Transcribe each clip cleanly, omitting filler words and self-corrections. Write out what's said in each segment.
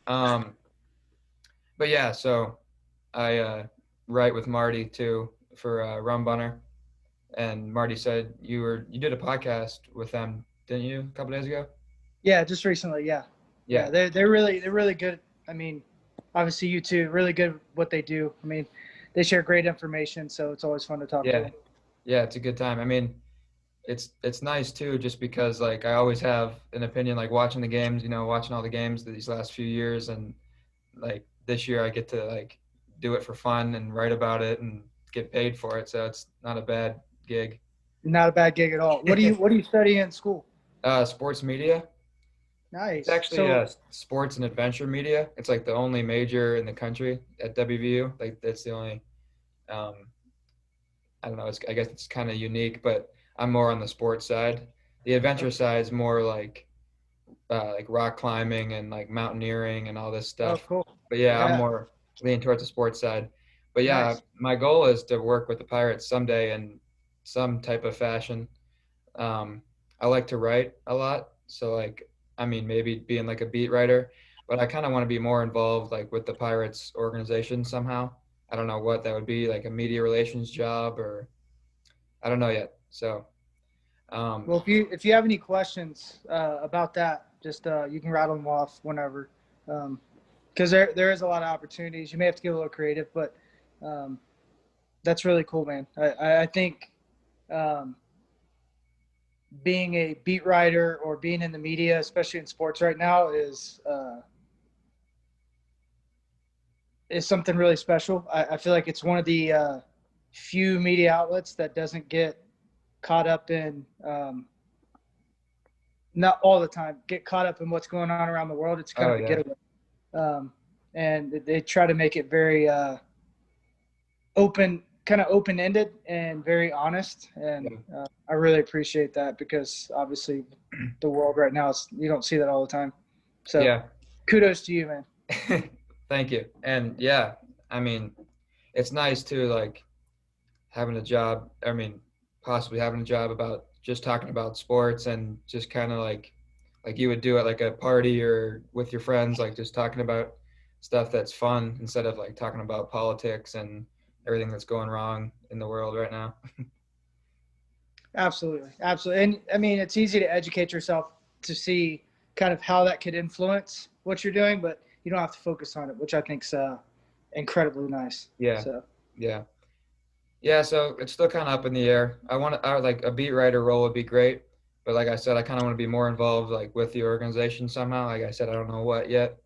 Um, but yeah, so I write with Marty too for Rum Bunner, and Marty said you did a podcast with them, didn't you, a couple days ago? Yeah, just recently. Yeah, yeah. Yeah, They're really good. I mean, obviously you too. Really good at what they do. I mean, they share great information, so it's always fun to talk to yeah, them. yeah. It's a good time. I mean, it's nice too, just because like I always have an opinion, like watching the games, watching all the games these last few years, and like this year I get to like do it for fun and write about it and get paid for it, so it's not a bad gig. Not a bad gig at all. What do you study in school? Sports media. It's Nice. actually So sports and adventure media. It's like the only major in the country at WVU. Like that's the only. Um, I don't know. I guess it's kind of unique, but I'm more on the sports side. The adventure side is more like rock climbing and like mountaineering and all this oh, stuff. cool. But yeah, I'm Yeah, more leaning towards the sports side. But yeah, nice. my goal is to work with the Pirates someday in some type of fashion. Um, I like to write a lot, so like I mean maybe being like a beat writer, but I kind of want to be more involved like with the Pirates organization somehow. I don't know what that would be, like a media relations job or I don't know yet. So um, Well, if you have any questions about that, just you can rattle them off whenever, because there is a lot of opportunities. You may have to get a little creative, but um, that's really cool, man. I think um, being a beat writer or being in the media, especially in sports right now, is something really special. I feel like it's one of the few media outlets that doesn't get caught up in not all the time get caught up in what's going on around the world. It's kind oh of a yeah, getaway, and they try to make it very open, kind of open ended and very honest. And yeah, I really appreciate that because obviously the world right now is you don't see that all the time. So yeah. kudos to you, man. Thank you. And yeah, I mean, it's nice too, like having a job. I mean, possibly having a job about just talking about sports and just kind of like you would do at like a party or with your friends, like just talking about stuff that's fun instead of like talking about politics and everything that's going wrong in the world right now. Absolutely, absolutely. And I mean, it's easy to educate yourself to see kind of how that could influence what you're doing, but you don't have to focus on it, which I think's incredibly nice. Yeah, So yeah, yeah. So it's still kind of up in the air. I like a beat writer role would be great, but like I said, I kind of want to be more involved like with the organization somehow. Like I said, I don't know what yet,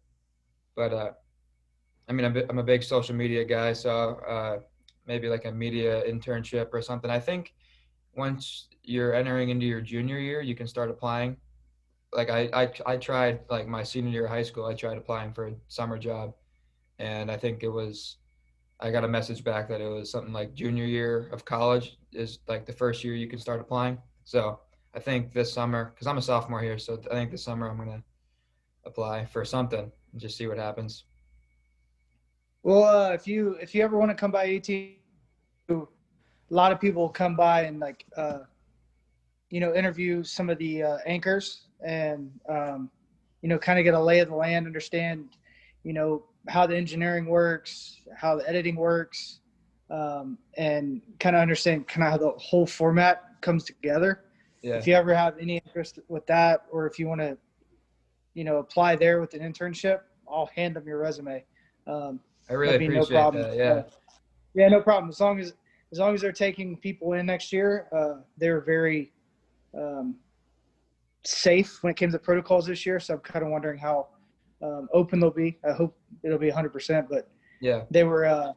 but I mean, I'm a big social media guy, so maybe like a media internship or something. I think once you're entering into your junior year, you can start applying. Like I tried like my senior year of high school, I tried applying for a summer job, and I think it was I got a message back that it was something like junior year of college is like the first year you can start applying. So I think this summer, because I'm a sophomore here, so I think this summer I'm gonna apply for something and just see what happens. well, if you ever want to come by 18, a lot of people come by and like interview some of the anchors and kind of get a lay of the land, understand how the engineering works, how the editing works, and kind of understand kind of how the whole format comes together. Yeah, If you ever have any interest with that, or if you want to apply there with an internship, I'll hand them your resume. Um, I really that'd be no appreciate problem. that. Yeah. Yeah, no problem. As long as they're taking people in next year, they're very um, safe when it came to protocols this year. So I'm kind of wondering how open they'll be. I hope it'll be 100%, but Yeah. they were uh,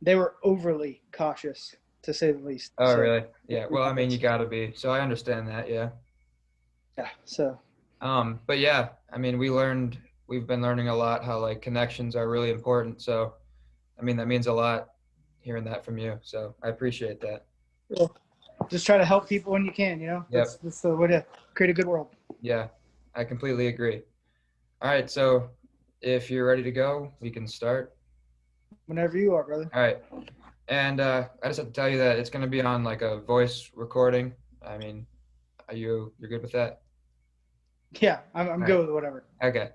they were overly cautious to say the least. Oh, So really? Yeah. Well, I mean, you gotta be. So I understand that. Yeah. yeah, so But yeah, I mean, we've been learning a lot how like connections are really important. So, I mean, that means a lot hearing that from you. So I appreciate that. well, just try to help people when you can. That's Yep. that's the way to create a good world. Yeah. I completely agree. All right. So if you're ready to go, we can start. Whenever you are, brother. All right. And I just have to tell you that it's going to be on like a voice recording. I mean, you're good with that? Yeah, I'm All right. good with whatever. Okay.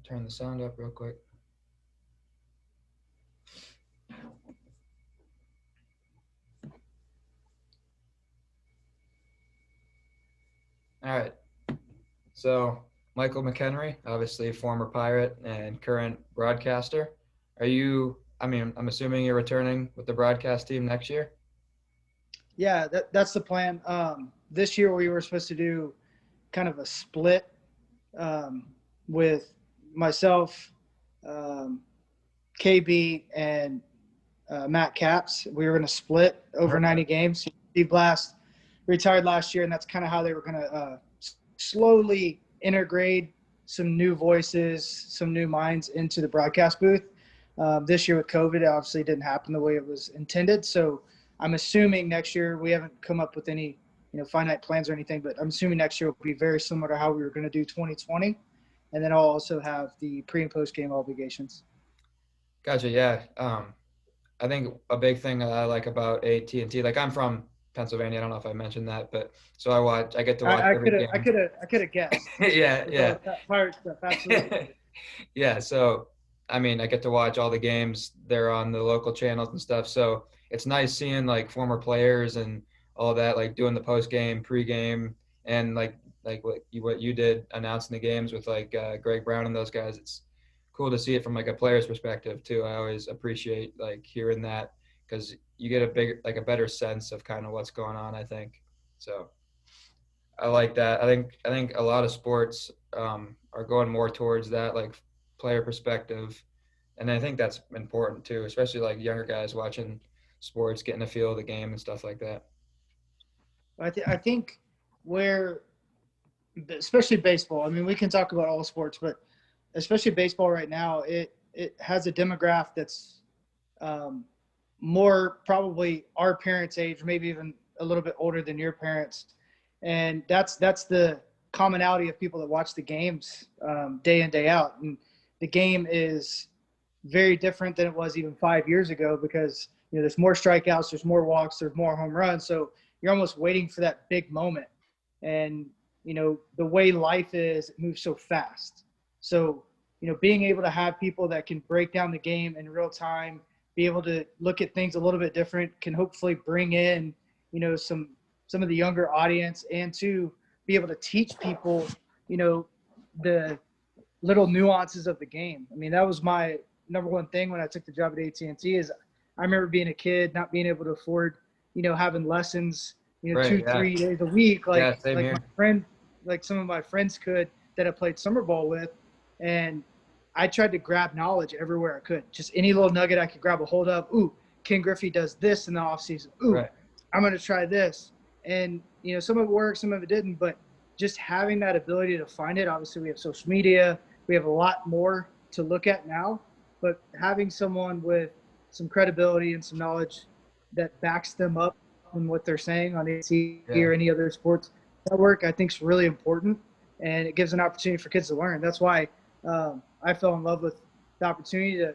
turn the sound up real quick. All right. So Michael McKenry, obviously former Pirate and current broadcaster. Are you? I mean, I'm assuming you're returning with the broadcast team next year. Yeah, that's the plan. This year we were supposed to do kind of a split um, with myself, um, KB, and Matt Caps. We were going to split over Okay. 90 games. Steve Blast retired last year, and that's kind of how they were going to slowly integrate some new voices, some new minds into the broadcast booth. This year with COVID, it obviously didn't happen the way it was intended. So I'm assuming next year we haven't come up with any finite plans or anything, but I'm assuming next year will be very similar to how we were going to do 2020, and then I'll also have the pre and post game obligations. Gotcha. Yeah. I think a big thing that I like about AT&T, like I'm from Pennsylvania. I don't know if I mentioned that, but so I get to watch I every could have I game. could have I could have guessed Yeah, with all yeah. the pirate stuff. Absolutely. Yeah, so I mean, I get to watch all the games. They're on the local channels and stuff. So it's nice seeing like former players and all that, like doing the post game, pre game, and like what you did announcing the games with like Greg Brown and those guys. It's cool to see it from like a player's perspective too. I always appreciate like hearing that because you get a big like a better sense of kind of what's going on. I think so. I like that. I think a lot of sports are going more towards that like player perspective, and I think that's important too, especially like younger guys watching sports, getting a feel of the game and stuff like that. I think where, especially baseball. I mean, we can talk about all sports, but especially baseball right now, it has a demographic that's um, more probably our parents' age, maybe even a little bit older than your parents, and that's the commonality of people that watch the games day in day out. And the game is very different than it was even 5 years ago because there's more strikeouts, there's more walks, there's more home runs. So you're almost waiting for that big moment. And the way life is, it moves so fast. So being able to have people that can break down the game in real time, be able to look at things a little bit different, can hopefully bring in some of the younger audience, and to be able to teach people the little nuances of the game. I mean, that was my number one thing when I took the job at AT&T. Is I remember being a kid, not being able to afford, having lessons, Right. two, Yeah. 3 days a week, Yeah. Same like my here. friend, like some of my friends could, that I played summer ball with, and I tried to grab knowledge everywhere I could. Just any little nugget I could grab a hold of. Ooh, Ken Griffey does this in the off season. Ooh, Right. I'm going to try this. And some of it worked, some of it didn't, but just having that ability to find it. Obviously, we have social media, we have a lot more to look at now, but having someone with some credibility and some knowledge that backs them up in what they're saying on AC Yeah. or any other sports network, I think is really important, and it gives an opportunity for kids to learn. That's why I fell in love with the opportunity to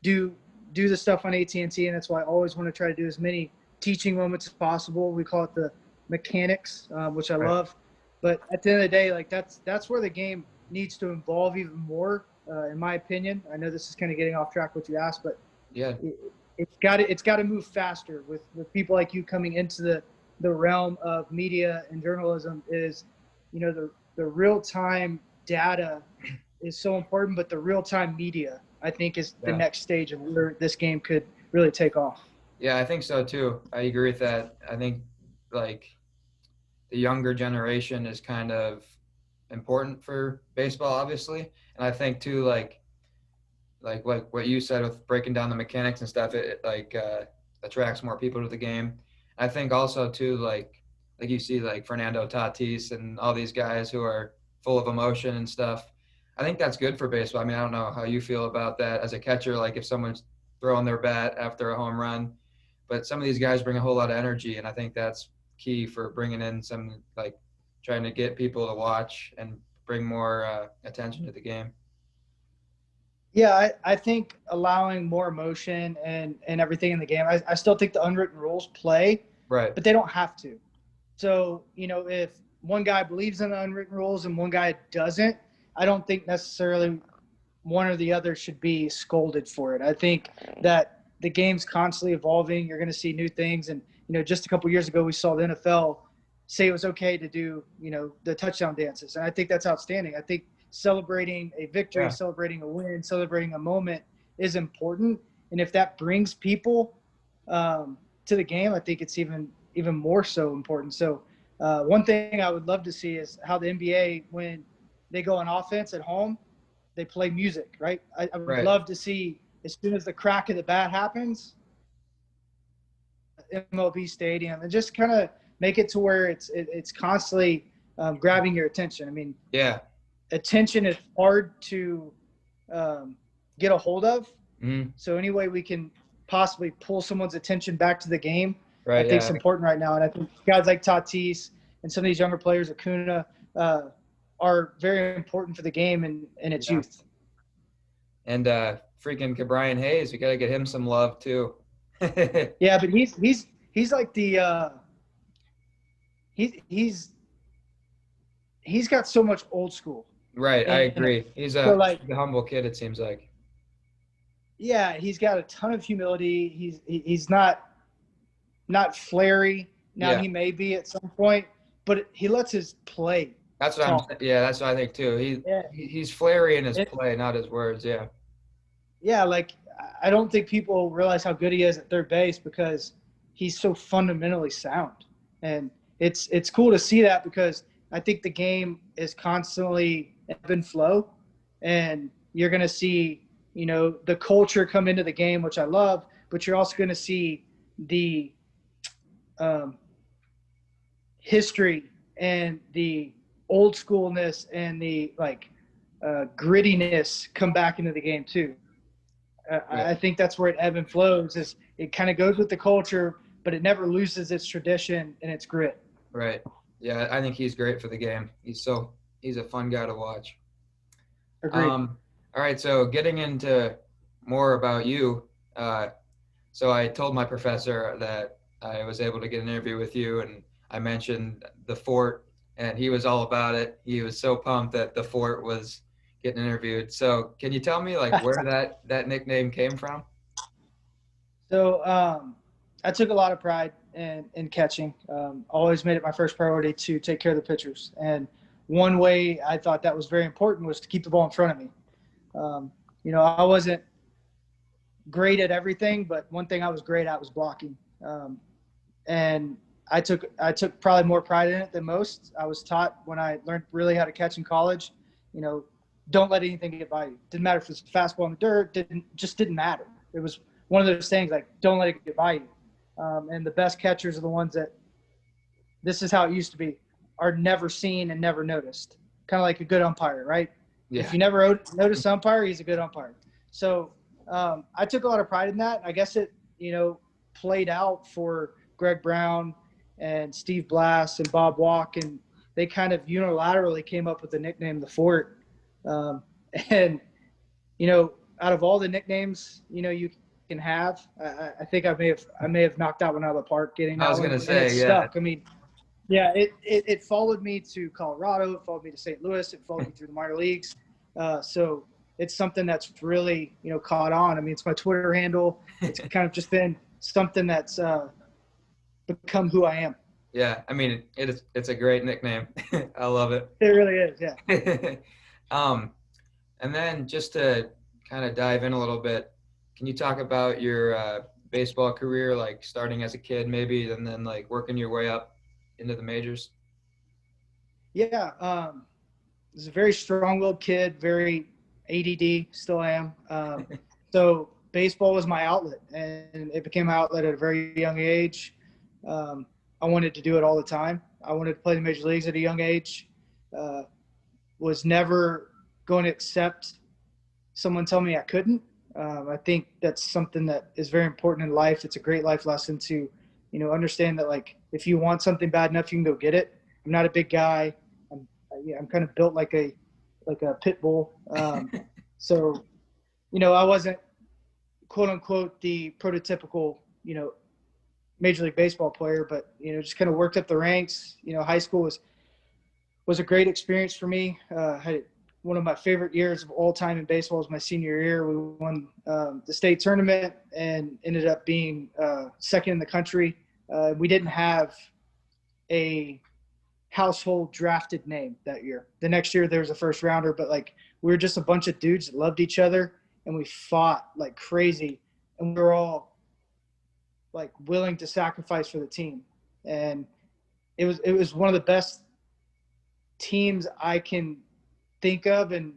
do do the stuff on AT&T, and that's why I always want to try to do as many teaching moments as possible. We call it the mechanics, which I Right. love. But at the end of the day, like that's where the game needs to evolve even more, in my opinion. I know this is kind of getting off track what you asked, but Yeah. it, it's got to move faster with people like you coming into the realm of media and journalism. Is the real time data is so important, but the real time media, I think, is the Yeah. next stage of where this game could really take off. Yeah. I think so too. I agree with that. I think like the younger generation is kind of important for baseball, obviously, and I think too like what you said with breaking down the mechanics and stuff, it like attracts more people to the game. I think also too like you see like Fernando Tatis and all these guys who are full of emotion and stuff. I think that's good for baseball. I mean, I don't know how you feel about that as a catcher. Like if someone's throwing their bat after a home run, but some of these guys bring a whole lot of energy, and I think that's key for bringing in some like trying to get people to watch and bring more attention to the game. Yeah, I think allowing more emotion and everything in the game. I still think the unwritten rules play, Right. but they don't have to. So if one guy believes in the unwritten rules and one guy doesn't, I don't think necessarily one or the other should be scolded for it. I think that the game's constantly evolving. You're going to see new things. And, just a couple years ago, we saw the NFL say it was okay to do, the touchdown dances. And I think that's outstanding. I think celebrating a victory, Yeah. celebrating a win, celebrating a moment is important. And if that brings people to the game, I think it's even more so important. So one thing I would love to see is how the NBA, when they go on offense at home, they play music, right? I would Right. love to see, as soon as the crack of the bat happens, MLB stadium, and just kind of make it to where it's constantly grabbing your attention. I mean, Yeah. attention is hard to um, get a hold of. Mm-hmm. So any way we can possibly pull someone's attention back to the game, I Right. think is Yeah. important right now. And I think guys like Tatis and some of these younger players, Acuna, are very important for the game and its Yeah. youth. And freaking Brian Hayes, we got to get him some love too. Yeah, but he's like the he's he's got so much old school Right. I in him. agree. He's So like, a humble kid, it seems like. yeah, he's got a ton of humility. He's not flary. Now Yeah. he may be at some point, but he lets his play That's what talk. yeah, that's what I think too. Yeah, He's flary in his it, play, not his words. Yeah. yeah. Like I don't think people realize how good he is at third base because he's so fundamentally sound, and it's cool to see that because I think the game is constantly ebb and flow, and you're gonna see the culture come into the game, which I love, but you're also gonna see the um, history and the old schoolness and the grittiness come back into the game too. Right. I think that's where it ebb and flows. Is it kind of goes with the culture, but it never loses its tradition and its grit. Right. Yeah, I think he's great for the game. He's a fun guy to watch. Agreed. All right, so getting into more about you. Uh, so I told my professor that I was able to get an interview with you, and I mentioned the fort, and he was all about it. He was so pumped that the fort was getting interviewed. So can you tell me like where that nickname came from? So I took a lot of pride in catching. Always made it my first priority to take care of the pitchers. And one way I thought that was very important was to keep the ball in front of me. I wasn't great at everything, but one thing I was great at was blocking. And I took probably more pride in it than most. I was taught when I learned really how to catch in college, you know, don't let anything get by you. Didn't matter if it's fastball in the dirt, didn't matter. It was one of those things like don't let it get by you. And the best catchers are the ones that this is how it used to be, are never seen and never noticed. Kind of like a good umpire, right? If Yeah. you never notice umpire, he's a good umpire. So I took a lot of pride in that. I guess it, played out for Greg Brown and Steve Blass and Bob Walk, and they kind of unilaterally came up with the nickname the Fort. Um, and out of all the nicknames, you can have, I think I may have knocked that one out of the park getting I that was one, gonna and it say, yeah, stuck. I mean, yeah, it followed me to Colorado. It followed me to St. Louis. It followed me through the minor leagues. So it's something that's really caught on. I mean, it's my Twitter handle. It's kind of just been something that's become who I am. yeah. I mean, it's a great nickname. I love It really is. Yeah. it. um, and then just to kind of dive in a little bit, can you talk about your baseball career, like starting as a kid, maybe, and then like working your way up into the majors? Yeah. Was a very strong-willed kid, very ADD. Still am. So baseball was my outlet, and it became my outlet at a very young age. Um, I wanted to do it all the time. I wanted to play the major leagues at a young age. Uh, was never going to accept someone tell me I couldn't. I think that's something that is very important in life. It's a great life lesson to, understand that like if you want something bad enough, you can go get it. I'm not a big guy. I'm kind of built like a pit bull. So I wasn't quote unquote the prototypical Major League Baseball player, but just kind of worked up the ranks. High school was a great experience for me. Had one of my favorite years of all time in baseball was my senior year. We won the state tournament and ended up being second in the country. We didn't have a household drafted name that year. The next year there was a first rounder, but like we were just a bunch of dudes that loved each other and we fought like crazy, and we were all like willing to sacrifice for the team. And it was one of the best teams I can think of in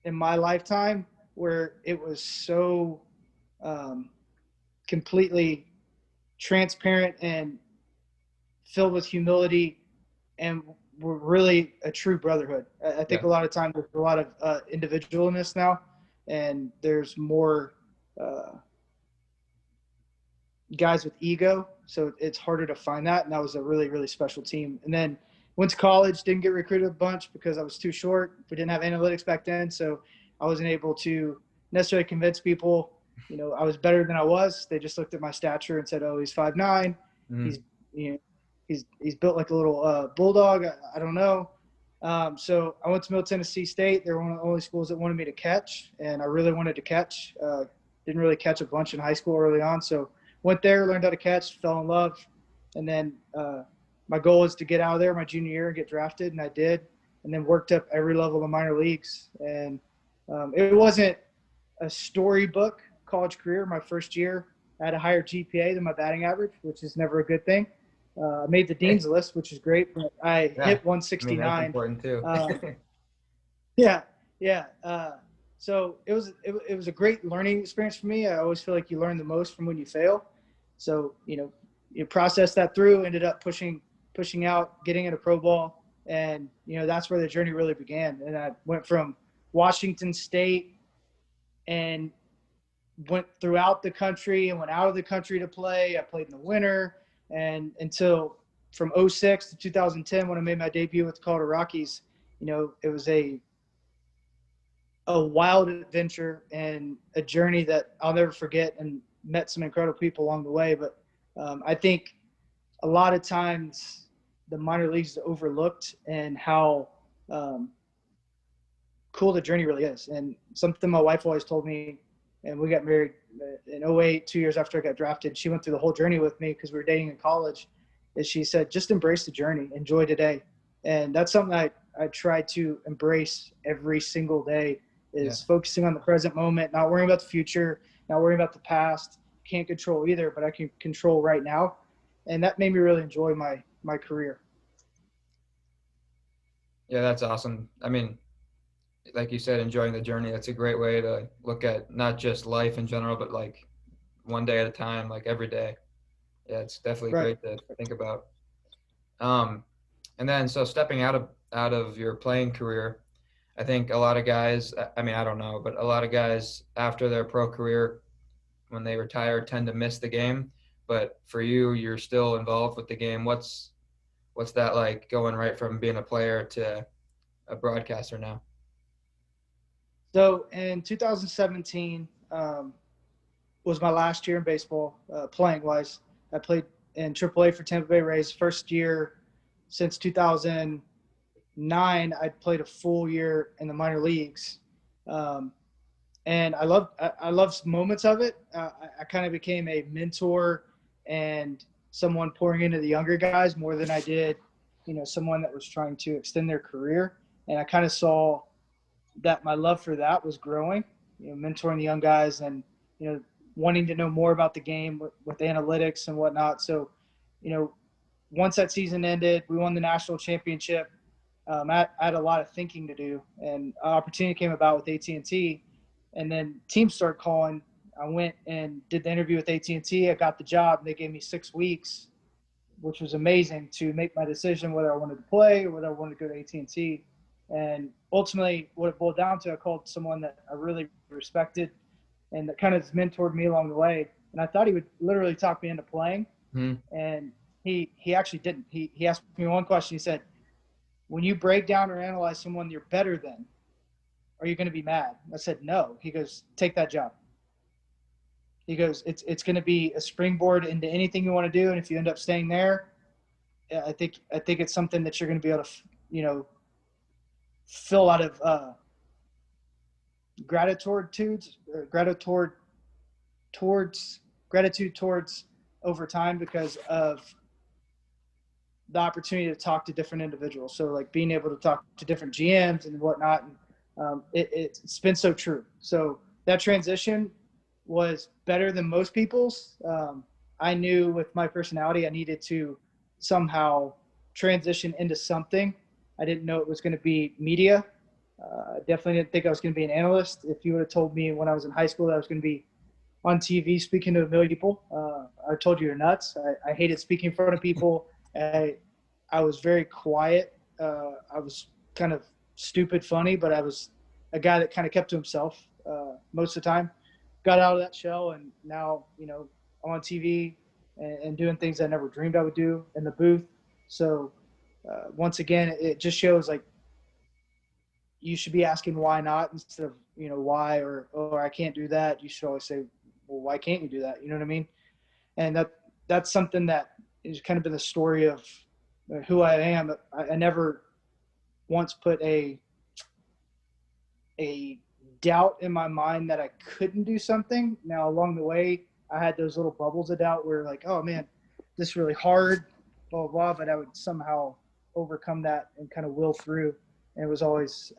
my lifetime, where it was so um, completely transparent and filled with humility, and we're really a true brotherhood. I think Yeah. a lot of times there's a lot of individualness now, and there's more guys with ego, so it's harder to find that. And that was a really, really special team. And then went to college, didn't get recruited a bunch because I was too short. We didn't have analytics back then, so I wasn't able to necessarily convince people. I was better than I was. They just looked at my stature and said, "Oh, he's 5'9". Mm. He's you know, he's built like a little bulldog. I don't know." So I went to Middle Tennessee State. They were one of the only schools that wanted me to catch, and I really wanted to catch. Didn't really catch a bunch in high school early on, so went there, learned how to catch, fell in love, and then my goal was to get out of there my junior year and get drafted, and I did, and then worked up every level of the minor leagues. And it wasn't a storybook college career. My first year, I had a higher GPA than my batting average, which is never a good thing. I made the dean's list, which is great, but I Yeah. hit I mean, that's 169. important too. Yeah, yeah. So it was a great learning experience for me. I always feel like you learn the most from when you fail. So you process that through, ended up pushing out, getting into pro ball, and that's where the journey really began. And I went from Washington State and went throughout the country and went out of the country to play. I played in the winter and until from '06 to 2010 when I made my debut with the Colorado Rockies. It was a wild adventure and a journey that I'll never forget, and met some incredible people along the way. But I think a lot of times the minor leagues is overlooked, and how cool the journey really is. And something my wife always told me, and we got married in '08, 2 years after I got drafted. She went through the whole journey with me because we were dating in college. Is she said, just embrace the journey, enjoy today. And that's something I try to embrace every single day, Yeah. is focusing on the present moment, not worrying about the future, not worrying about the past. Can't control either, but I can control right now. And that made me really enjoy my career. Yeah, that's awesome. I mean, like you said, enjoying the journey. That's a great way to look at not just life in general, but like one day at a time, like every day. Yeah, it's definitely Right. great to think about. Um, and then so stepping out of your playing career, I think a lot of guys, I mean, I don't know, but a lot of guys after their pro career, when they retire, tend to miss the game. But for you, you're still involved with the game. What's that like going right from being a player to a broadcaster now? So in 2017 was my last year in baseball, playing wise. I played in AAA for Tampa Bay Rays. First year since 2009, I'd played a full year in the minor leagues. Um, and I love moments of it. I kind of became a mentor and someone pouring into the younger guys more than I did, someone that was trying to extend their career. And I kind of saw that my love for that was growing, mentoring the young guys and, wanting to know more about the game with analytics and whatnot. So, you know, once that season ended, we won the national championship. I had a lot of thinking to do, and an opportunity came about with AT&T, and then teams started calling. I went and did the interview with AT&T. I got the job. They gave me 6 weeks, which was amazing, to make my decision whether I wanted to play or whether I wanted to go to AT&T. And ultimately, what it boiled down to, I called someone that I really respected and that kind of mentored me along the way. And I thought he would literally talk me into playing, Hmm. and he actually didn't. He asked me one question. He said, "When you break down or analyze someone you're better than, are you going to be mad?" I said, "No." He goes, "Take that job." He goes, "It's going to be a springboard into anything you want to do, and if you end up staying there, I think it's something that you're going to be able to, you know, feel a lot of gratitude towards gratitude towards over time because of the opportunity to talk to different individuals. So like being able to talk to different GMs and whatnot. And, it's been so true. So that transition was better than most people's. I knew with my personality, I needed to somehow transition into something. I didn't know it was going to be media. I definitely didn't think I was going to be an analyst. If you would have told me when I was in high school that I was going to be on TV speaking to a million people, I told you you're nuts. I hated speaking in front of people. I was very quiet. I was kind of stupid funny, but I was a guy that kind of kept to himself most of the time. Got out of that shell, and now I'm on TV and doing things I never dreamed I would do in the booth. So once again, it just shows like you should be asking why not instead of why or I can't do that. You should always say, well, why can't you do that? You know what I mean? And that's something that has kind of been the story of who I am. I never once put a doubt in my mind that I couldn't do something. Now along the way, I had those little bubbles of doubt where like, oh man, this is really hard, blah blah blah. But I would somehow overcome that and kind of will through. And it was always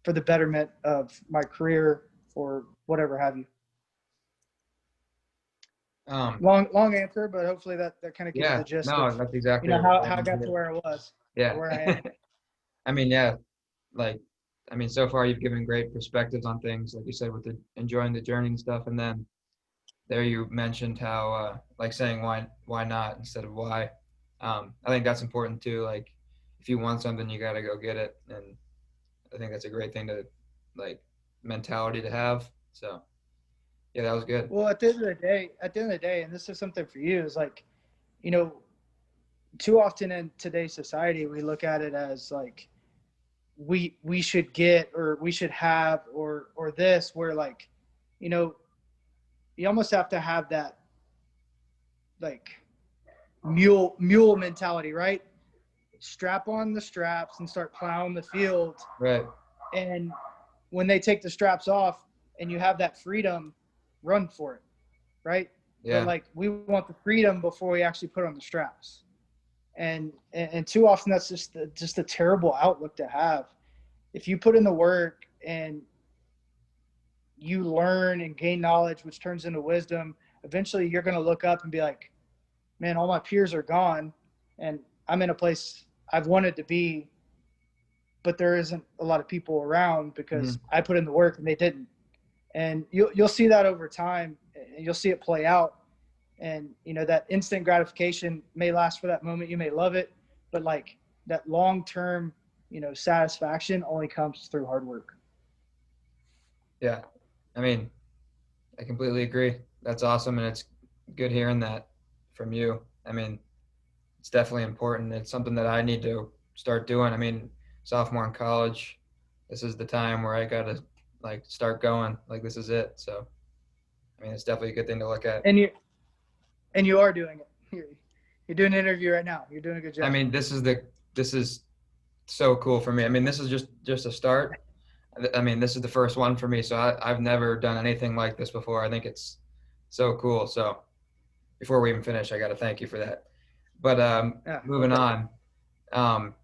for the betterment of my career or whatever have you. Um, Long answer, but hopefully that kind of gives you the yeah, gist of no, that's exactly what I how I wanted to got to hear. where I was or Yeah. where I am. I mean, yeah, like, I mean, so far you've given great perspectives on things, like you said, with the enjoying the journey and stuff. And then there you mentioned how, like saying why not instead of why. I think that's important too. Like, if you want something, you got to go get it. And I think that's a great thing to, like, mentality to have. So, yeah, that was good. Well, at the end of the day, and this is something for you, is like, you know, too often in today's society we look at it as like we should get or we should have or this where like, you know, you almost have to have that like mule mentality, right? Strap on the straps and start plowing the field. Right. And when they take the straps off and you have that freedom, run for it, right? But Yeah. like we want the freedom before we actually put on the straps. And too often that's just a terrible outlook to have. If you put in the work and you learn and gain knowledge, which turns into wisdom, eventually you're going to look up and be like, man, all my peers are gone and I'm in a place I've wanted to be, but there isn't a lot of people around Hmm. because I put in the work and they didn't. And you'll see that over time and you'll see it play out. And that instant gratification may last for that moment. You may love it, but like that long-term, satisfaction only comes through hard work. Yeah. I mean, I completely agree. That's awesome. And it's good hearing that from you. I mean, it's definitely important. It's something that I need to start doing. I mean, sophomore in college, this is the time where I gotta like start going. Like this is it. So I mean, it's definitely a good thing to look at. And you are doing it. You're doing an interview right now. You're doing a good I job. mean, this is so cool for me. I mean, this is just a start. I mean, this is the first one for me. So I've never done anything like this before. I think it's so cool. So before we even finish, I got to thank you for that. But Yeah, no moving problem. on. Um,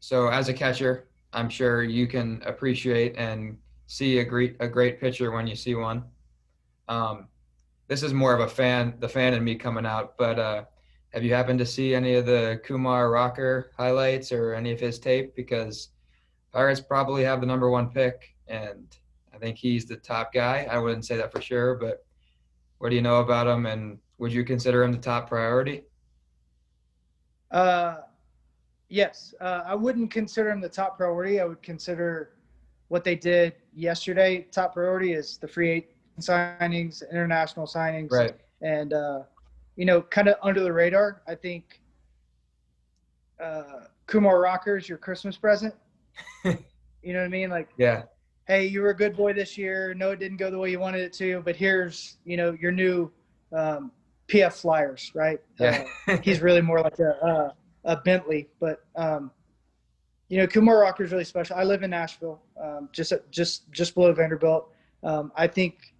So as a catcher, I'm sure you can appreciate and see a great pitcher when you see one. Um, this is more of the fan in me coming out. But have you happened to see any of the Kumar Rocker highlights or any of his tape? Because Pirates probably have the number one pick, and I think he's the top guy. I wouldn't say that for sure, but what do you know about him? And would you consider him the top priority? Uh, yes, I wouldn't consider him the top priority. I would consider what they did yesterday top priority is the free agent signings, international signings, Right. and kind of under the radar. I think Kumar Rocker is your Christmas present. You know what I mean? Like, Yeah. hey, you were a good boy this year. No, it didn't go the way you wanted it to, but here's your new um, PF Flyers, right? Yeah. He's really more like a Bentley, but Kumar Rocker is really special. I live in Nashville, just below Vanderbilt. I think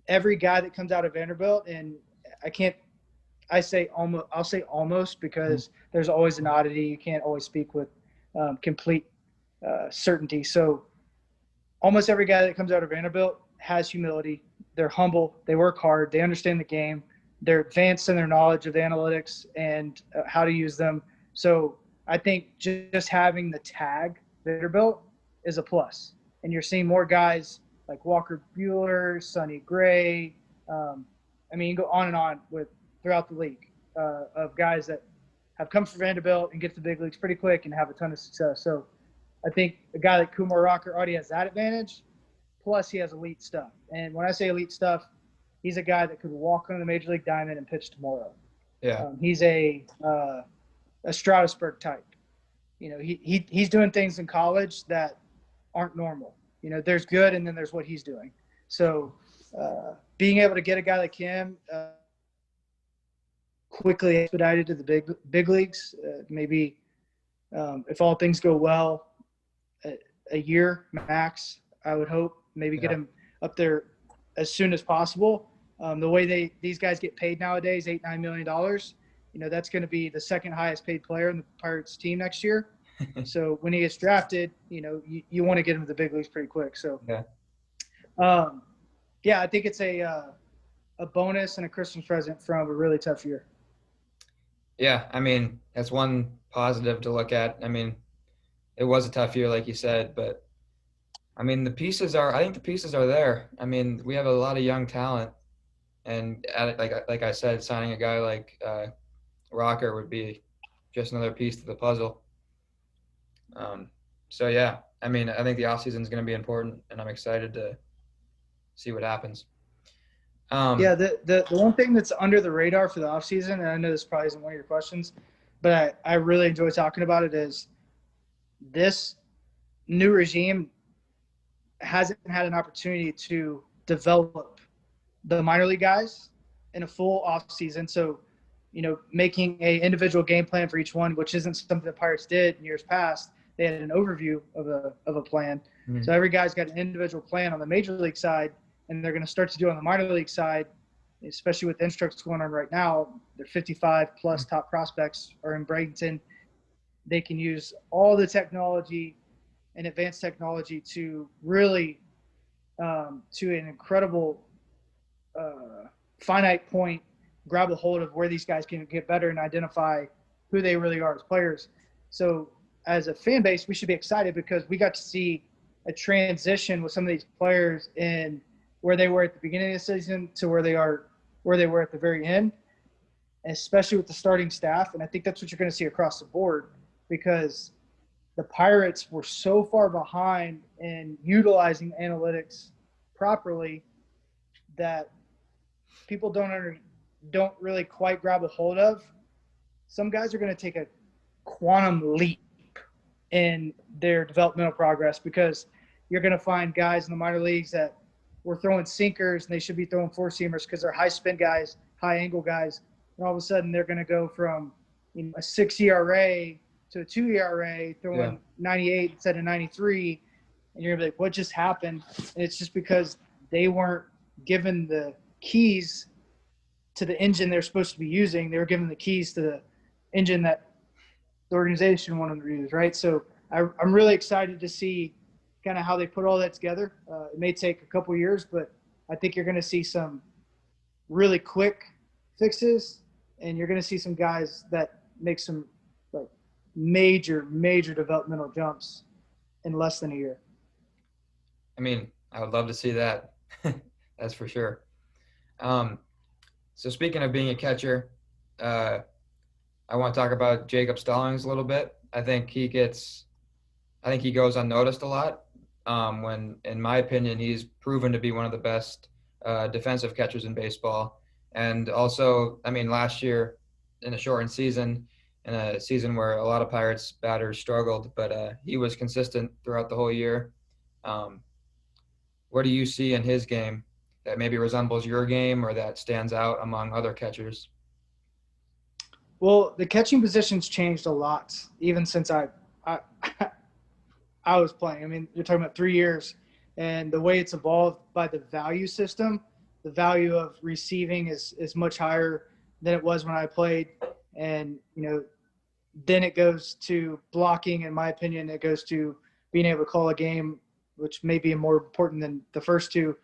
every guy that comes out of Vanderbilt, and I can't, I say almost, I'll say almost Mhm. because there's always an oddity. You can't always speak with complete certainty. So almost every guy that comes out of Vanderbilt has humility. They're humble. They work hard. They understand the game. They're advanced in their knowledge of the analytics and how to use them. So I think just having the tag Vanderbilt is a plus. And you're seeing more guys like Walker Bueller, Sonny Gray. I mean, you go on and on with throughout the league of guys that have come from Vanderbilt and get to the big leagues pretty quick and have a ton of success. So I think a guy like Kumar Rocker already has that advantage. Plus, he has elite stuff. And when I say elite stuff, he's a guy that could walk on the major league diamond and pitch tomorrow. Yeah. He's a Stroudsburg type. He's doing things in college that aren't normal. There's good, and then there's what he's doing. So being able to get a guy like him quickly expedited to the big leagues, maybe if all things go well, a year max. I would hope maybe get Yeah. him up there as soon as possible. The way these guys get paid nowadays, $8-9 million. That's going to be the second highest paid player in the Pirates team next year. So when he gets drafted, you want to get him to the big leagues pretty quick. So, Yeah. um, yeah, I think it's a bonus and a Christmas present from a really tough year. Yeah. I mean, that's one positive to look at. I mean, it was a tough year, like you said, but I mean, I think the pieces are there. I mean, we have a lot of young talent, and like I said, signing a guy like Rocker would be just another piece to the puzzle. Um, so yeah, I mean, I think the offseason is going to be important, and I'm excited to see what happens. Yeah, Um, the one thing that's under the radar for the offseason, and I know this probably isn't one of your questions, but I really enjoy talking about it, is this new regime hasn't had an opportunity to develop the minor league guys in a full off season. So, making a individual game plan for each one, which isn't something the Pirates did in years past. They had an overview of a plan. mhm. So every guy's got an individual plan on the major league side, and they're going to start to do it on the minor league side, especially with instructs going on right now. Their 55 plus top prospects are in Bradenton. They can use all the technology and advanced technology to really to an incredible finite point, grab a hold of where these guys can get better and identify who they really are as players. So as a fan base, we should be excited because we got to see a transition with some of these players in where they were at the beginning of the season to where they were at the very end, especially with the starting staff. And I think that's what you're going to see across the board because the Pirates were so far behind in utilizing analytics properly that people don't really quite grab a hold of. Some guys are going to take a quantum leap in their developmental progress because you're going to find guys in the minor leagues that were throwing sinkers and they should be throwing four seamers because they're high spin guys, high angle guys, and all of a sudden they're going to go from a 6 ERA to a 2 ERA Yeah. throwing 98 instead of 93, and you're gonna be like, what just happened? And it's just because they weren't given the keys to the engine they're supposed to be using. They were given the keys to the engine that the organization wanted to use, right? So I'm really excited to see kind of how they put all that together. It may take a couple years, but I think you're going to see some really quick fixes, and you're going to see some guys that make some like major developmental jumps in less than a year. I mean, I would love to see that. That's for sure. Um, so speaking of being a catcher, uh, I want to talk about Jacob Stallings a little bit. I think he goes unnoticed a lot. When, in my opinion, he's proven to be one of the best defensive catchers in baseball. And also, I mean, last year in a shortened season, in a season where a lot of Pirates batters struggled, but he was consistent throughout the whole year. Um, what do you see in his game that maybe resembles your game or that stands out among other catchers? Well, the catching position's changed a lot, even since I I was playing. I mean, you're talking about 3 years, and the way it's evolved by the value system, the value of receiving is much higher than it was when I played, and then it goes to blocking. In my opinion, it goes to being able to call a game, which may be more important than the first two,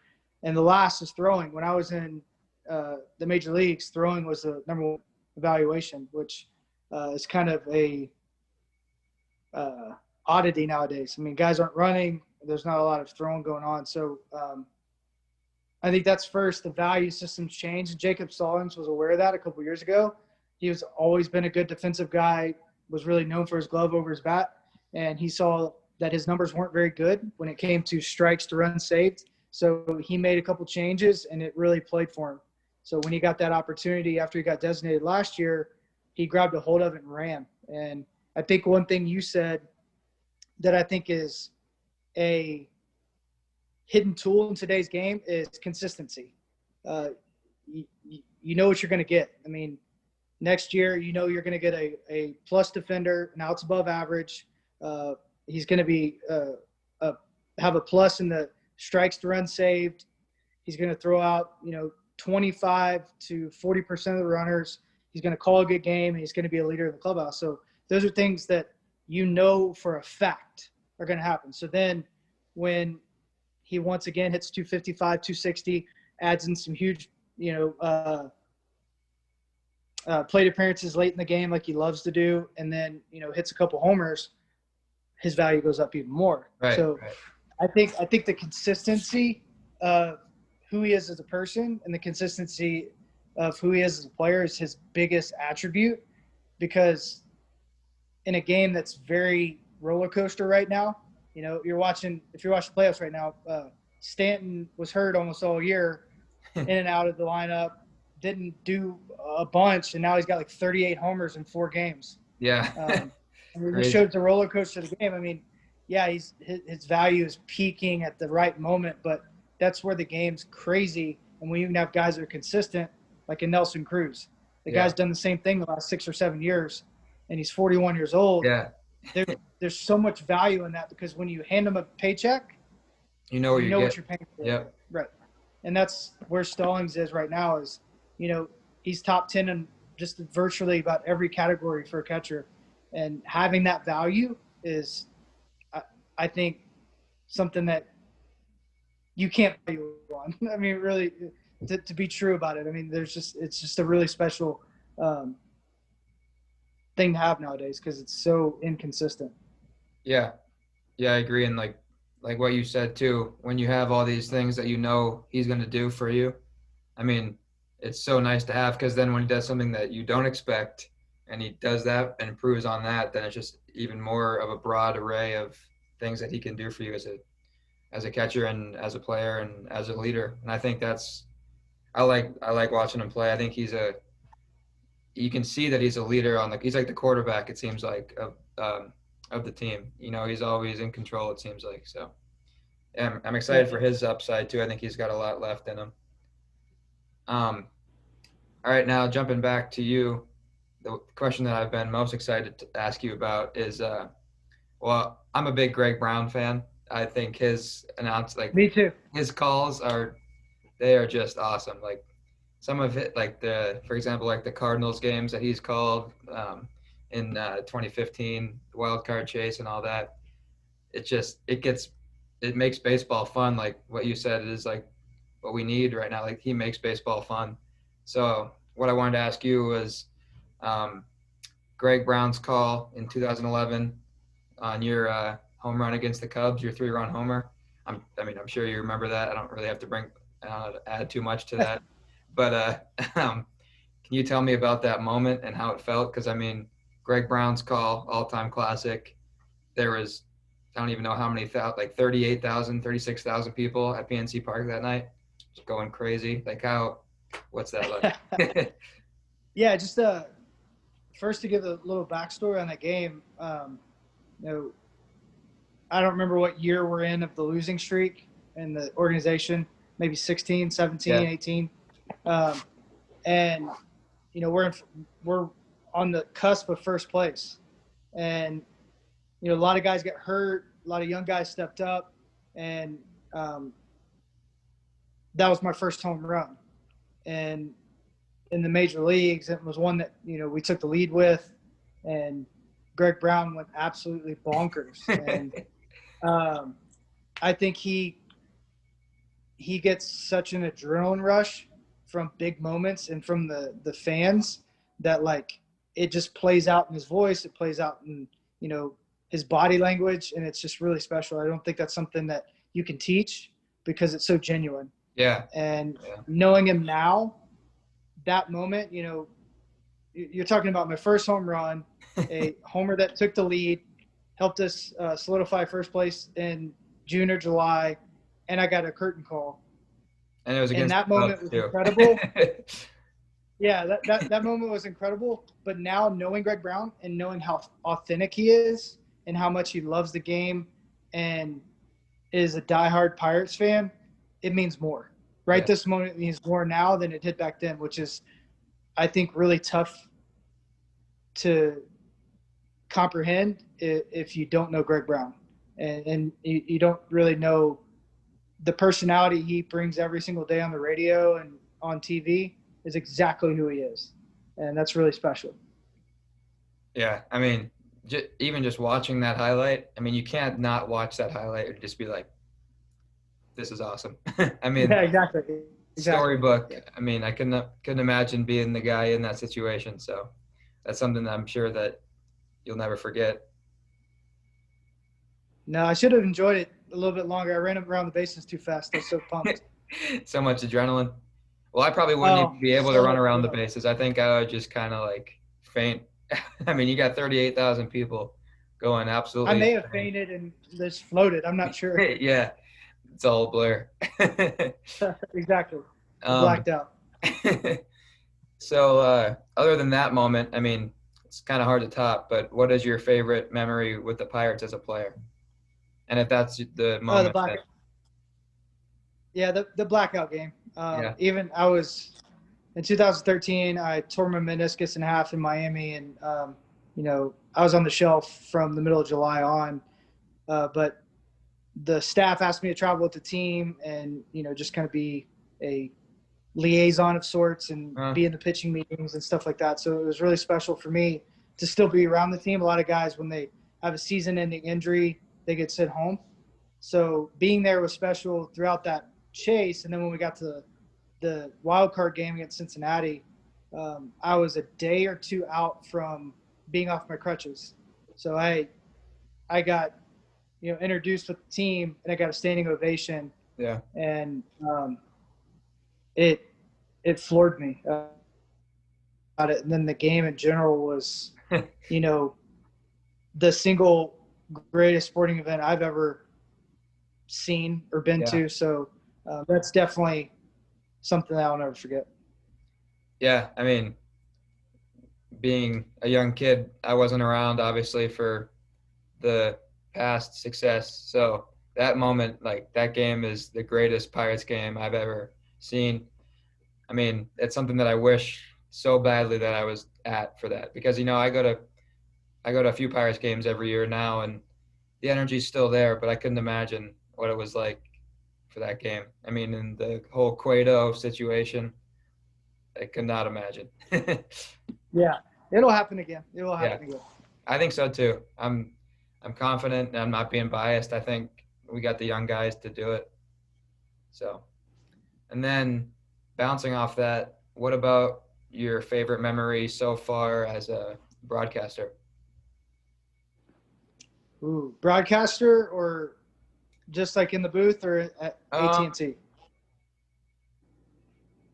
and the last is throwing. When I was in the major leagues, throwing was the number one evaluation, which is kind of a oddity nowadays. I mean, guys aren't running. There's not a lot of throwing going on. So I think that's first. The value systems changed. Jacob Stallings was aware of that a couple years ago. He was always been a good defensive guy, was really known for his glove over his bat. And he saw that his numbers weren't very good when it came to strikes to runs saved. So he made a couple changes, and it really played for him. So when he got that opportunity after he got designated last year, he grabbed a hold of it and ran. And I think one thing you said that I think is a hidden tool in today's game is consistency. You know what you're going to get. I mean, next year, you're going to get a plus defender. Now it's above average. He's going to be have a plus in the strikes to run saved. He's going to throw out 25 to 40% of the runners. He's going to call a good game, and he's going to be a leader in the clubhouse. So those are things that for a fact are going to happen. So then when he once again hits 255, 260, adds in some huge, plate appearances late in the game like he loves to do, and then, hits a couple homers, his value goes up even more. Right. So Right. I think the consistency of who he is as a person and the consistency of who he is as a player is his biggest attribute, because in a game that's very roller coaster right now, if you're watching playoffs right now, Stanton was hurt almost all year, in and out of the lineup, didn't do a bunch, and now he's got like 38 homers in 4 games. Yeah. I mean, it Crazy. showed the roller coaster of the game. I mean, yeah, his value is peaking at the right moment, but that's where the game's crazy. And when you can have guys that are consistent, like a Nelson Cruz, the Yeah. guy's done the same thing the last 6 or 7 years, and he's 41 years old. Yeah. There's so much value in that, because when you hand him a paycheck, You know what you you know what get. you're paying for. Yep. Right. And that's where Stallings is right now. Is he's top 10 in just virtually about every category for a catcher, and having that value is, I think, something that you can't value on. I mean, really, to be true about it. I mean, it's just a really special thing to have nowadays, because it's so inconsistent. Yeah. Yeah, I agree. And like what you said too, when you have all these things that he's going to do for you, I mean, it's so nice to have, because then when he does something that you don't expect and he does that and improves on that, then it's just even more of a broad array of things that he can do for you as a catcher and as a player and as a leader. And I think I like watching him play. I think you can see that he's a leader he's like the quarterback, it seems like, of the team. He's always in control, it seems like. So yeah, I'm excited for his upside too. I think he's got a lot left in him. All right, now jumping back to you, the question that I've been most excited to ask you about is, well, I'm a big Greg Brown fan. I think Me too. his calls they are just awesome. Like some of it, for example, like the Cardinals games that he's called in 2015, the wild card chase and all that. It makes baseball fun. Like what you said, it is like what we need right now. Like he makes baseball fun. So what I wanted to ask you was, um, Greg Brown's call in 2011 on your home run against the Cubs, your 3-run homer. I'm sure you remember that. I don't really have to add too much to that. But can you tell me about that moment and how it felt? Because I mean, Greg Brown's call, all-time classic. There was, I don't even know how many, like 38,000, 36,000 people at PNC Park that night, just going crazy. What's that like? Yeah, just first to give a little backstory on that game. You know, I don't remember what year we're in of the losing streak in the organization, maybe 16, 17, Yeah. 18. And, we're on the cusp of first place. And a lot of guys get hurt, a lot of young guys stepped up, and um, that was my first home run. And in the major leagues, it was one that we took the lead with, and Greg Brown went absolutely bonkers. And um, I think he gets such an adrenaline rush from big moments and from the fans that like it just plays out in his voice, it plays out in his body language, and it's just really special. I don't think that's something that you can teach because it's so genuine. Yeah. And Yeah. knowing him now, that moment, you're talking about my first home run, a homer that took the lead, helped us solidify first place in June or July, and I got a curtain call. And it was And against that the Cubs moment was too. incredible. Yeah, that moment was incredible. But now knowing Greg Brown and knowing how authentic he is and how much he loves the game and is a diehard Pirates fan, it means more. Right Yeah. this moment, it means more now than it did back then, which is, I think, really tough to comprehend if you don't know Greg Brown and you don't really know the personality he brings every single day on the radio and on TV is exactly who he is. And that's really special. Yeah. I mean, even just watching that highlight, I mean, you can't not watch that highlight and just be like, this is awesome. I mean, Yeah, exactly. Exactly. storybook. Yeah. I mean, I couldn't imagine being the guy in that situation. So that's something that I'm sure that you'll never forget. No, I should have enjoyed it a little bit longer. I ran around the bases too fast. I was so pumped. So much adrenaline. Well, I probably wouldn't Oh, even be able to so run much around the fun. bases. I think I would just kind of like faint. I mean, you got 38,000 people going I absolutely may have fainted and just floated. I'm not sure. insane. Yeah, it's all a blur. Exactly. I um, blacked out. so other than that moment, I mean, it's kind of hard to top, but what is your favorite memory with the Pirates as a player? And if that's the Oh, the moment, black. then Yeah, the blackout game. yeah, Even I was in 2013. I tore my meniscus in half in Miami, and I was on the shelf from the middle of July on. But the staff asked me to travel with the team, and just kind of be a liaison of sorts and uh, be in the pitching meetings and stuff like that. So it was really special for me to still be around the team. A lot of guys, when they have a season-ending injury, they get sent home. So being there was special throughout that chase. And then when we got to the wild card game against Cincinnati, I was a day or two out from being off my crutches. So I got introduced with the team, and I got a standing ovation, yeah, and it it floored me about it. And then the game in general was, you know, the single greatest sporting event I've ever seen or been yeah, to. So that's definitely something that I'll never forget. yeah. I mean, being a young kid, I wasn't around obviously for the past success. So that moment, like that game, is the greatest Pirates game I've ever seen. I mean, it's something that I wish so badly that I was at for that because I go to a few Pirates games every year now, and the energy's still there. But I couldn't imagine what it was like for that game. I mean, in the whole Cueto situation, I could not imagine. Yeah, it'll happen again. It will Yeah, happen again. I think so too. I'm confident, and I'm not being biased. I think we got the young guys to do it. So, and then bouncing off that, what about your favorite memory so far as a broadcaster? Ooh, broadcaster or just like in the booth or at Um, AT&T?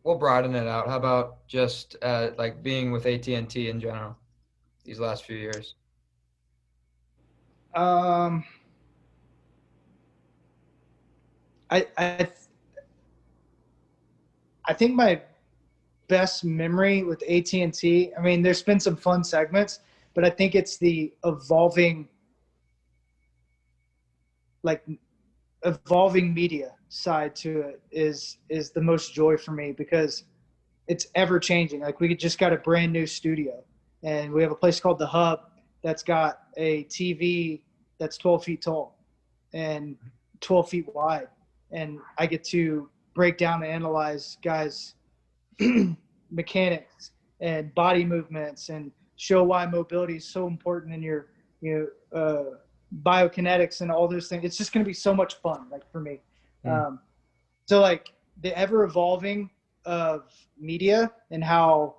we'll broaden it out. How about just like being with AT&T in general these last few years? Um, I, I I think my best memory with AT&T. I mean, there's been some fun segments, but I think it's the like evolving media side to it is the most joy for me because it's ever changing. Like we just got a brand new studio, and we have a place called the Hub that's got a TV. that's 12 feet tall and 12 feet wide. And I get to break down and analyze guys' mechanics and body movements and show why mobility is so important in your biokinetics and all those things. It's just going to be so much fun, like for me. Mm. So like the ever evolving of media and how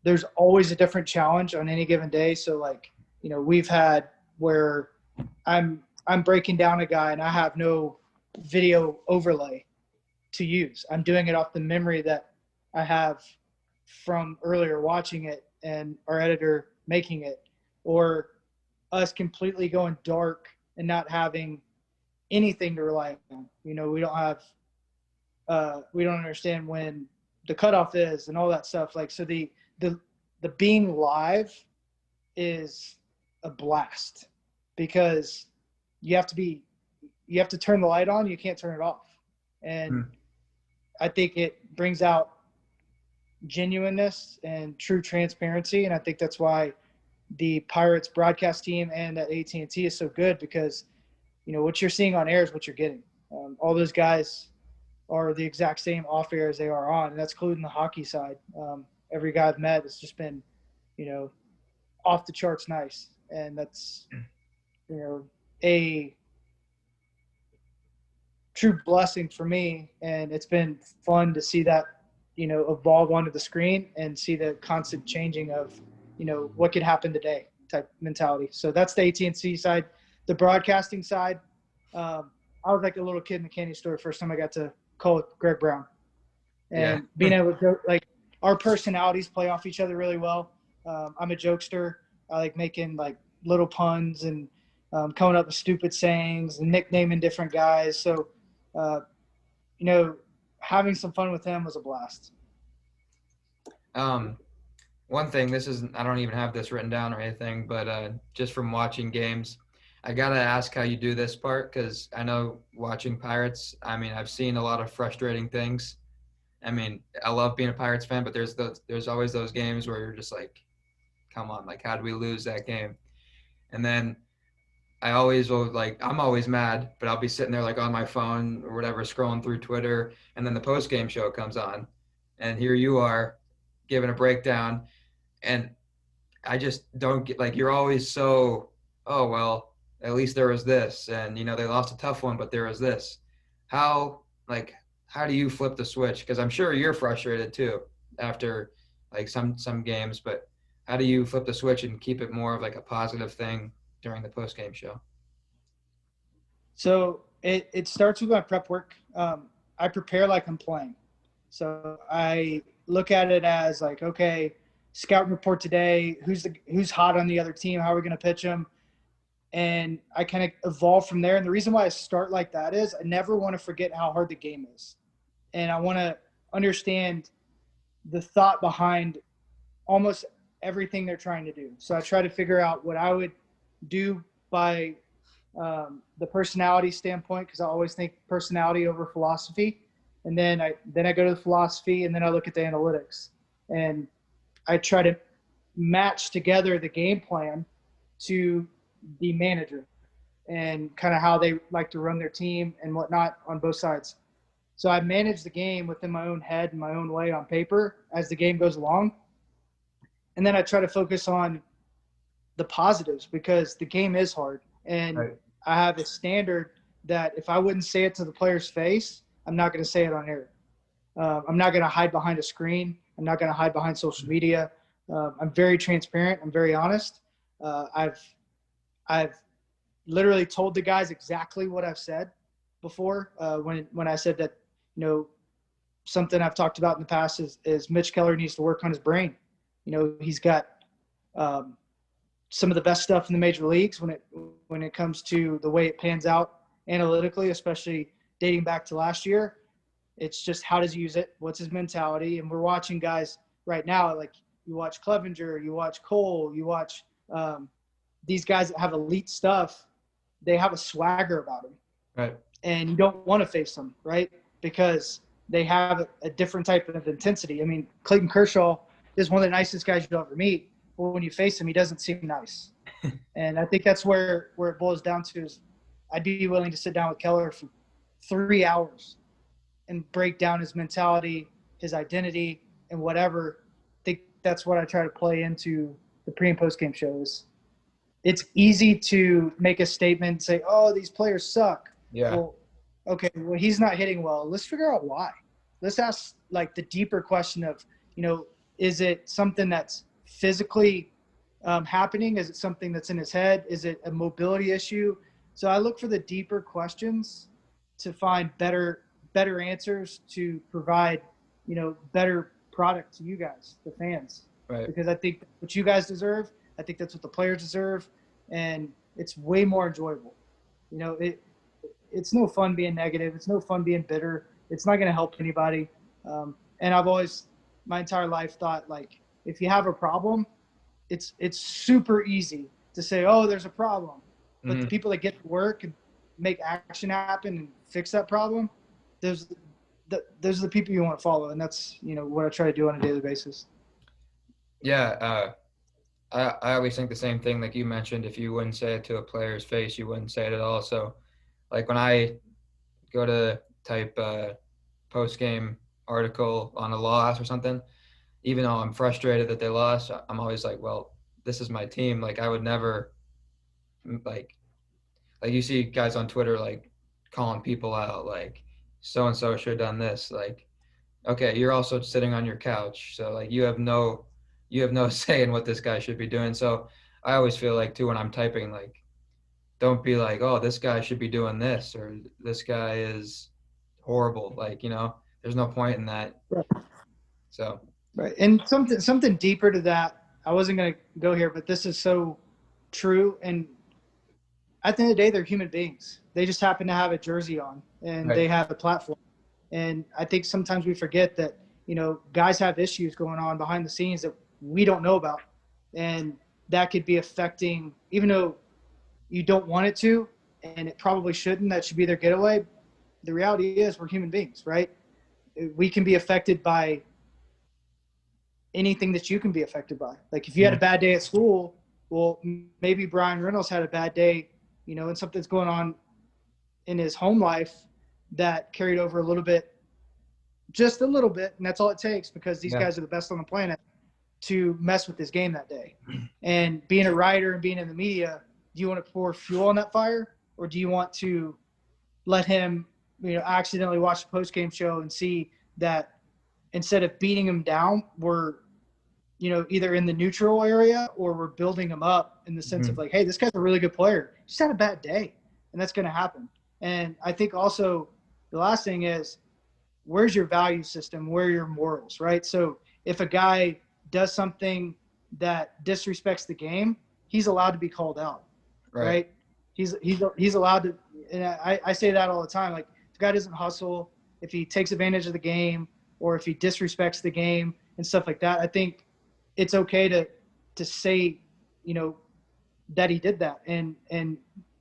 there's always a different challenge on any given day. So like, we've had where I'm breaking down a guy and I have no video overlay to use. I'm doing it off the memory that I have from earlier watching it and our editor making it, or us completely going dark and not having anything to rely on. We don't understand when the cutoff is and all that stuff. Like, so the being live is a blast because you have to turn the light on. You can't turn it off. And I think it brings out genuineness and true transparency. And I think that's why the Pirates broadcast team and at AT&T is so good, because, what you're seeing on air is what you're getting. All those guys are the exact same off air as they are on, and that's including the hockey side. Every guy I've met has just been, off the charts nice. And that's, a true blessing for me. And it's been fun to see that, evolve onto the screen and see the constant changing of, what could happen today type mentality. So that's the AT&T side. The broadcasting side, I was like a little kid in the candy store first time I got to call with Greg Brown. Yeah. And being able to, like, our personalities play off each other really well. I'm a jokester. I like making like little puns and coming up with stupid sayings and nicknaming different guys. So, having some fun with him was a blast. One thing, this is I don't even have this written down or anything, but just from watching games, I gotta ask how you do this part, because I know watching Pirates, I mean, I've seen a lot of frustrating things. I mean, I love being a Pirates fan, but there's always those games where you're just like, come on, like how did we lose that game? And then I always will, like, I'm always mad, but I'll be sitting there like on my phone or whatever, scrolling through Twitter, and then the post game show comes on, and here you are giving a breakdown, and I just don't get, like, you're always so, oh well, at least there was this, and they lost a tough one, but there was this. How like how do you flip the switch? Because I'm sure you're frustrated too after like some games, but how do you flip the switch and keep it more of like a positive thing during the post game show? So it starts with my prep work. I prepare like I'm playing. So I look at it as like, okay, scout report today. Who's hot on the other team? How are we going to pitch them? And I kind of evolve from there. And the reason why I start like that is I never want to forget how hard the game is, and I want to understand the thought behind almost everything they're trying to do. So I try to figure out what I would do by the personality standpoint, because I always think personality over philosophy. And then I go to the philosophy, and then I look at the analytics, and I try to match together the game plan to the manager and kind of how they like to run their team and whatnot on both sides. So I manage the game within my own head and my own way on paper as the game goes along. And then I try to focus on the positives, because the game is hard. And Right. I have a standard that if I wouldn't say it to the player's face, I'm not going to say it on air. I'm not going to hide behind a screen. I'm not going to hide behind social media. I'm very transparent. I'm very honest. I've literally told the guys exactly what I've said before. When I said that, something I've talked about in the past is Mitch Keller needs to work on his brain. He's got some of the best stuff in the major leagues when it comes to the way it pans out analytically, especially dating back to last year. It's just how does he use it? What's his mentality? And we're watching guys right now, like you watch Clevenger, you watch Cole, you watch these guys that have elite stuff. They have a swagger about them. Right. And you don't want to face them, right? Because they have a different type of intensity. I mean, Clayton Kershaw is one of the nicest guys you'll ever meet. But when you face him, he doesn't seem nice. And I think that's where it boils down to is I'd be willing to sit down with Keller for 3 hours and break down his mentality, his identity, and whatever. I think that's what I try to play into the pre and post game shows. It's easy to make a statement and say, "Oh, these players suck." Yeah. Well, okay, well he's not hitting well. Let's figure out why. Let's ask like the deeper question of, is it something that's physically happening? Is it something that's in his head? Is it a mobility issue? So I look for the deeper questions to find better answers to provide, better product to you guys, the fans, Right. because I think what you guys deserve, I think that's what the players deserve, and it's way more enjoyable. It's no fun being negative. It's no fun being bitter. It's not going to help anybody. And I've always, my entire life, thought like if you have a problem, it's super easy to say, oh, there's a problem, but the Mhm. people that get to work and make action happen and fix that problem, those those are the people you want to follow, and that's what I try to do on a daily basis. Yeah. I always think the same thing. Like you mentioned, if you wouldn't say it to a player's face, you wouldn't say it at all. So, like when I go to type post game article on a loss or something, even though I'm frustrated that they lost, I'm always like, well, this is my team. Like I would never like you see guys on Twitter like calling people out like so and so should have done this. Like, okay, you're also sitting on your couch, so like you have no say in what this guy should be doing. So I always feel like too when I'm typing, like don't be like, oh, this guy should be doing this or this guy is horrible. Like, there's no point in that. Right. So Right. And something deeper to that. I wasn't going to go here, but this is so true. And at the end of the day, they're human beings. They just happen to have a jersey on and right. they have a platform. And I think sometimes we forget that, guys have issues going on behind the scenes that we don't know about. And that could be affecting, even though you don't want it to, and it probably shouldn't, that should be their getaway. The reality is we're human beings, right? We can be affected by anything that you can be affected by. Like if you had a Mhm. bad day at school, well, maybe Brian Reynolds had a bad day, and something's going on in his home life that carried over a little bit, just a little bit, and that's all it takes because these Yeah. guys are the best on the planet to mess with his game that day. And being a writer and being in the media, do you want to pour fuel on that fire, or do you want to let him, accidentally watch the post game show and see that instead of beating him down, we're either in the neutral area or we're building him up in the sense of Mhm. like, hey, this guy's a really good player. He just had a bad day, and that's going to happen. And I think also the last thing is where's your value system? Where are your morals, right? So if a guy does something that disrespects the game, he's allowed to be called out, Right. right? He's allowed to, and I say that all the time. Like if the guy doesn't hustle, if he takes advantage of the game, or if he disrespects the game and stuff like that, I think it's okay to say, you know, that he did that and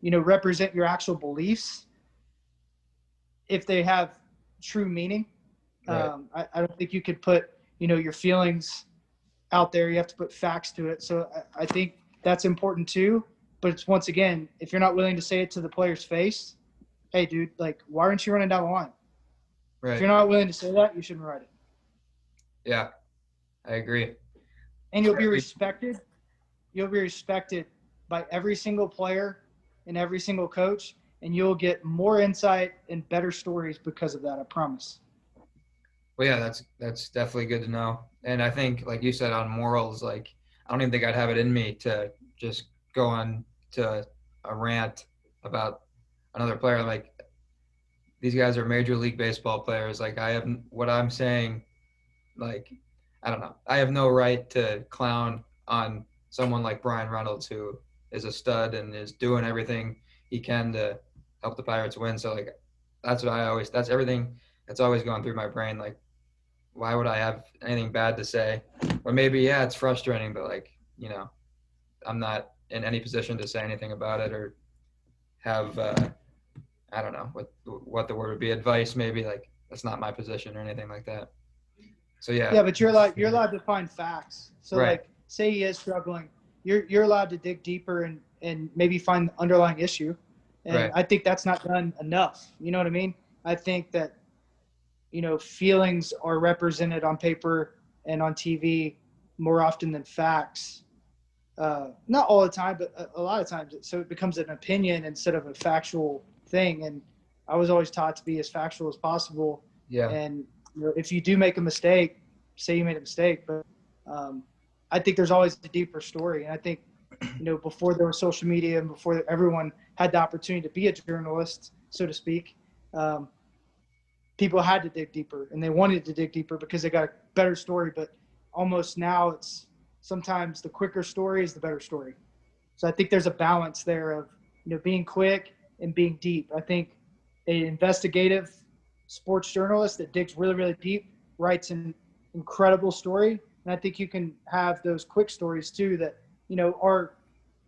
represent your actual beliefs if they have true meaning. Right. I don't think you could put your feelings out there. You have to put facts to it. So I think that's important too. But it's once again, if you're not willing to say it to the player's face, hey, dude, like, why aren't you running down the line? If you're Right. not willing to say that, you shouldn't write it. Yeah, I agree. And you'll be Especially respected. You'll be respected by every single player and every single coach, and you'll get more insight and better stories because of that. I promise. Well, yeah, that's definitely good to know. And I think, like you said, on morals, like I don't even think I'd have it in me to just go on to a rant about another player. Like these guys are major league baseball players. Like I have what I'm saying. Like I don't know. I have no right to clown on someone like Brian Reynolds, who is a stud and is doing everything he can to help the Pirates win. So like that's what I always. That's everything that's always going through my brain. Like why would I have anything bad to say? Or maybe, yeah, it's frustrating, but like, I'm not in any position to say anything about it or have, I don't know what the word would be, advice maybe. Like that's not my position or anything like that. So yeah, Yeah, but you're allowed to find facts. So right, like, say he is struggling, you're allowed to dig deeper and maybe find the underlying issue. And Right. I think that's not done enough. You know what I mean? I think that, feelings are represented on paper and on TV more often than facts. Not all the time, but a lot of times. So it becomes an opinion instead of a factual thing. And I was always taught to be as factual as possible. Yeah. And if you do make a mistake, say you made a mistake. But um, I think there's always a deeper story. And I think, before there was social media and before everyone had the opportunity to be a journalist, so to speak, um, people had to dig deeper and they wanted to dig deeper because they got a better story. But almost now it's sometimes the quicker story is the better story. So I think there's a balance there of, being quick and being deep. I think an investigative sports journalist that digs really, really deep writes an incredible story. And I think you can have those quick stories too that, are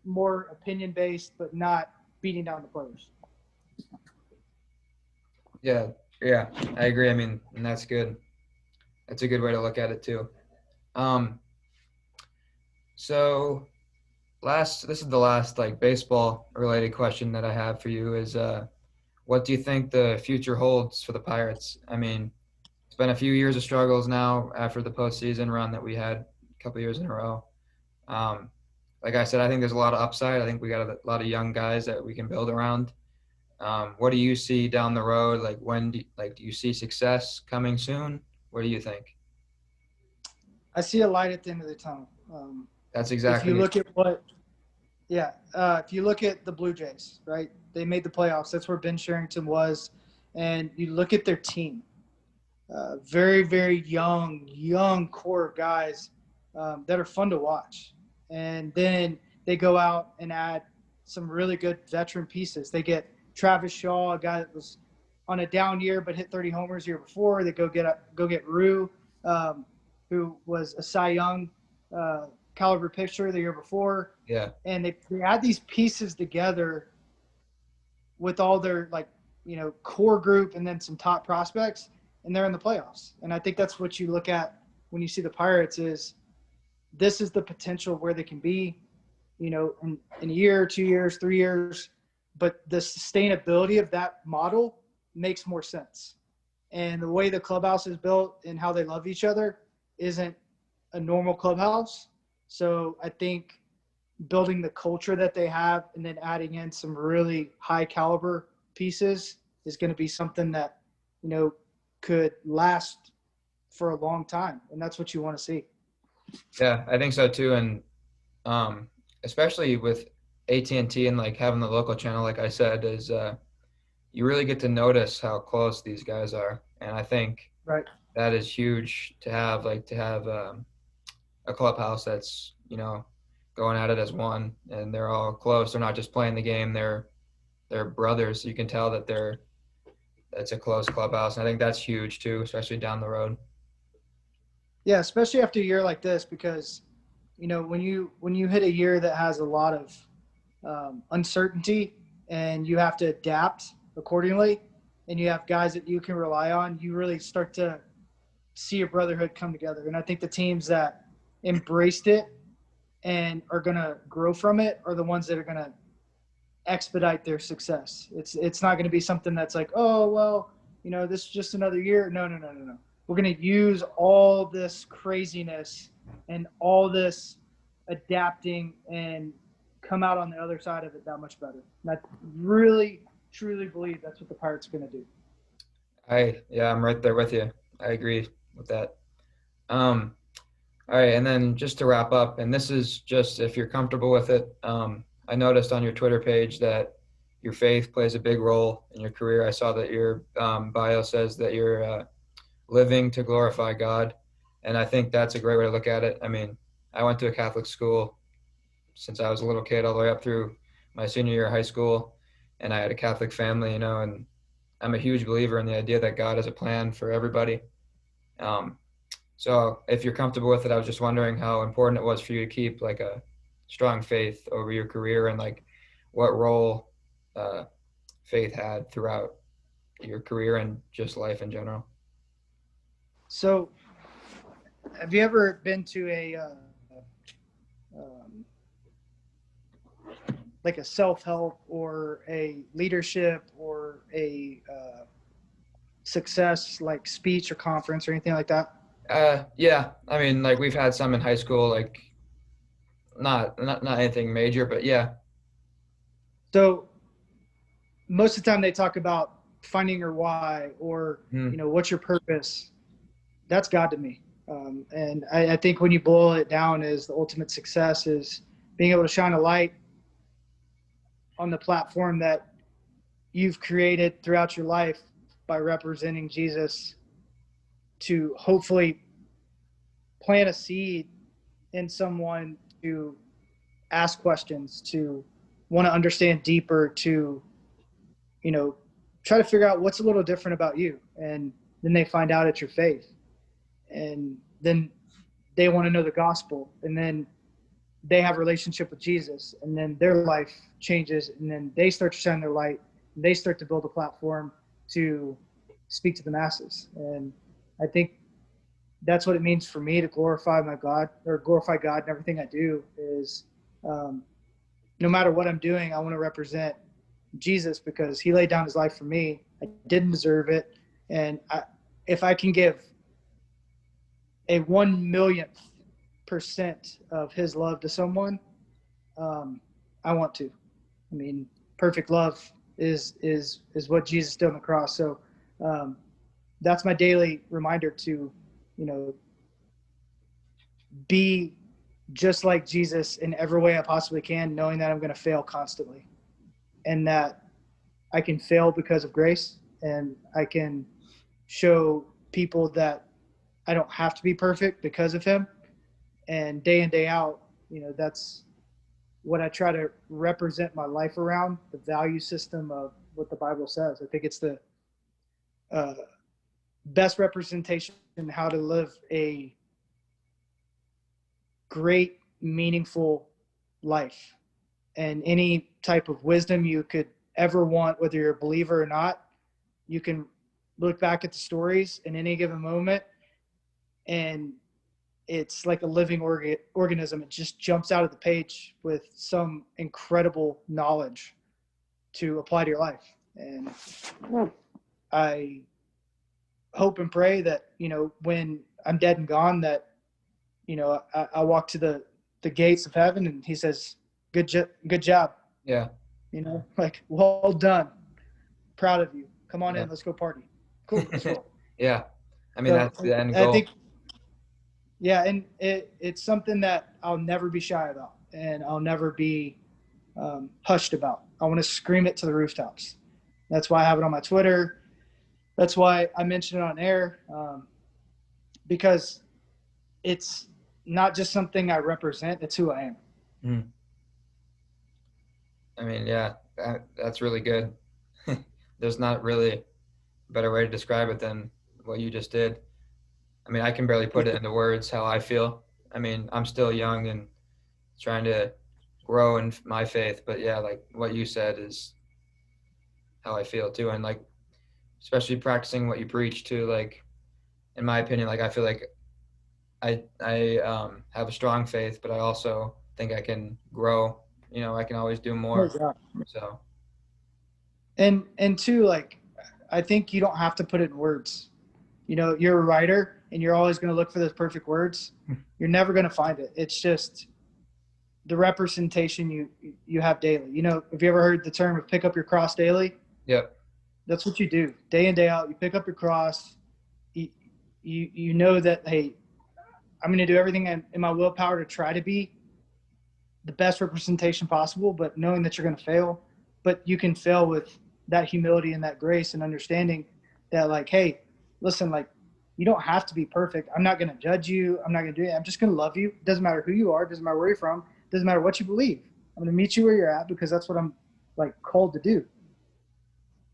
more opinion based, but not beating down the players. Yeah. Yeah. I agree. I mean, and that's good. That's a good way to look at it too. Um, so this is the last like baseball related question that I have for you is what do you think the future holds for the Pirates? I mean, it's been a few years of struggles now after the postseason run that we had a couple years in a row. Um, like I said, I think there's a lot of upside. I think we got a lot of young guys that we can build around. What do you see down the road? Like do you see success coming soon? What do you think? I see a light at the end of the tunnel. That's If you exactly look at what Yeah, if you look at the Blue Jays, right? They made the playoffs. That's where Ben Sherrington was, and you look at their team. Very, very young core of guys that are fun to watch. And then they go out and add some really good veteran pieces. They get Travis Shaw, a guy that was on a down year but hit 30 homers year before. They go get Rue, um, who was a Cy Young uh, caliber pitcher the year before, yeah. and they add these pieces together with all their core group and then some top prospects, and they're in the playoffs. And I think that's what you look at when you see the Pirates is this is the potential where they can be, in a year, 2 years, 3 years, but the sustainability of that model makes more sense. And the way the clubhouse is built and how they love each other isn't a normal clubhouse. So I think building the culture that they have and then adding in some really high caliber pieces is going to be something that could last for a long time, and that's what you want to see. Yeah, I think so too. And um, especially with AT&T and like having the local channel, like I said, is you really get to notice how close these guys are. And I think Right. that is huge to have, like to have a clubhouse that's, going at it as one and they're all close. They're not just playing the game. They're brothers. You can tell that it's a close clubhouse. And I think that's huge too, especially down the road. Yeah, especially after a year like this, because when you hit a year that has a lot of uncertainty and you have to adapt accordingly, and you have guys that you can rely on, you really start to see a brotherhood come together. And I think the teams that embraced it and are going to grow from it are the ones that are going to expedite their success. It's not going to be something that's like, oh well, this is just another year. No, no, no, no, no. We're going to use all this craziness and all this adapting and come out on the other side of it that much better. And I really, truly believe that's what the Pirates are going to do. Yeah, I'm right there with you. I agree with that. Um, all right, and then just to wrap up, and this is just if you're comfortable with it. I noticed on your Twitter page that your faith plays a big role in your career. I saw that your bio says that you're living to glorify God, and I think that's a great way to look at it. I mean, I went to a Catholic school since I was a little kid all the way up through my senior year of high school, and I had a Catholic family, and I'm a huge believer in the idea that God has a plan for everybody. Um, so if you're comfortable with it, I was just wondering how important it was for you to keep like a strong faith over your career and like what role uh, faith had throughout your career and just life in general. So, have you ever been to a um, like a self-help or a leadership or a success like speech or conference or anything like that? Yeah. I mean, like we've had some in high school, like not anything major, but yeah. So most of the time they talk about finding your why or, Hmm. what's your purpose. That's God to me. And I think when you boil it down, is the ultimate success is being able to shine a light on the platform that you've created throughout your life by representing Jesus to hopefully plant a seed in someone to ask questions, to want to understand deeper, to, you know, try to figure out what's a little different about you. And then they find out it's your faith. And then they want to know the gospel. And then they have a relationship with Jesus. And then their life changes. And then they start to shine their light. And they start to build a platform to speak to the masses. And I think that's what it means for me to glorify my God or glorify God in everything I do is um, no matter what I'm doing, I want to represent Jesus because he laid down his life for me. I didn't deserve it. And if I can give a 1 millionth% of his love to someone, I want to. I mean, perfect love is what Jesus did on the cross. So um, that's my daily reminder to, you know, be just like Jesus in every way I possibly can, knowing that I'm going to fail constantly and that I can fail because of grace and I can show people that I don't have to be perfect because of him. And day in, day out, that's what I try to represent my life around the value system of what the Bible says. I think it's the uh, best representation in how to live a great, meaningful life. And any type of wisdom you could ever want, whether you're a believer or not, you can look back at the stories in any given moment and it's like a living organism. It just jumps out of the page with some incredible knowledge to apply to your life. And I hope and pray that, when I'm dead and gone, that, I walk to the gates of heaven and he says, good job. Yeah. Like, well done. Proud of you. Come on Yeah. in. Let's go party. Cool. Let's roll. Yeah. I mean, So that's the end I goal. think, yeah. And it's something that I'll never be shy about and I'll never be hushed about. I want to scream it to the rooftops. That's why I have it on my Twitter. That's why I mention it on air because it's not just something I represent. It's who I am. Mm. I mean, yeah, that's really good. There's not really a better way to describe it than what you just did. I mean, I can barely put it into words how I feel. I mean, I'm still young and trying to grow in my faith, but yeah, like what you said is how I feel too. And like, especially practicing what you preach too, like, in my opinion, like, I feel like I have a strong faith, but I also think I can grow. I can always do Oh, more. yeah. So, And two, like, I think you don't have to put it in words. You're a writer and you're always going to look for those perfect words. You're never going to find it. It's just the representation you have daily. Have you ever heard the term of pick up your cross daily? yep. That's what you do day in, day out. You pick up your cross. You know that, hey, I'm going to do everything in my willpower to try to be the best representation possible, but knowing that you're going to fail. But you can fail with that humility and that grace and understanding that, like, hey, listen, like, you don't have to be perfect. I'm not going to judge you. I'm not going to do it. I'm just going to love you. It doesn't matter who you are. It doesn't matter where you're from. It doesn't matter what you believe. I'm going to meet you where you're at because that's what I'm like called to do.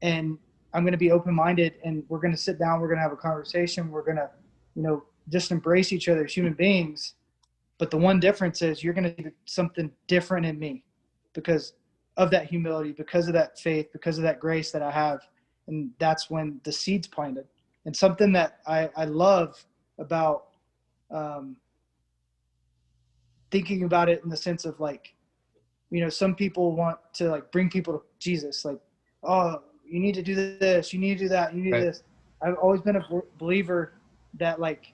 And I'm going to be open-minded and we're going to sit down. We're going to have a conversation. We're going to, just embrace each other as human beings. But the one difference is you're going to see something different in me because of that humility, because of that faith, because of that grace that I have. And that's when the seed's planted. And something that I love about um, thinking about it in the sense of like some people want to like bring people to Jesus, like, oh, you need to do this, you need to do that, you need to do Right. this. I've always been a believer that like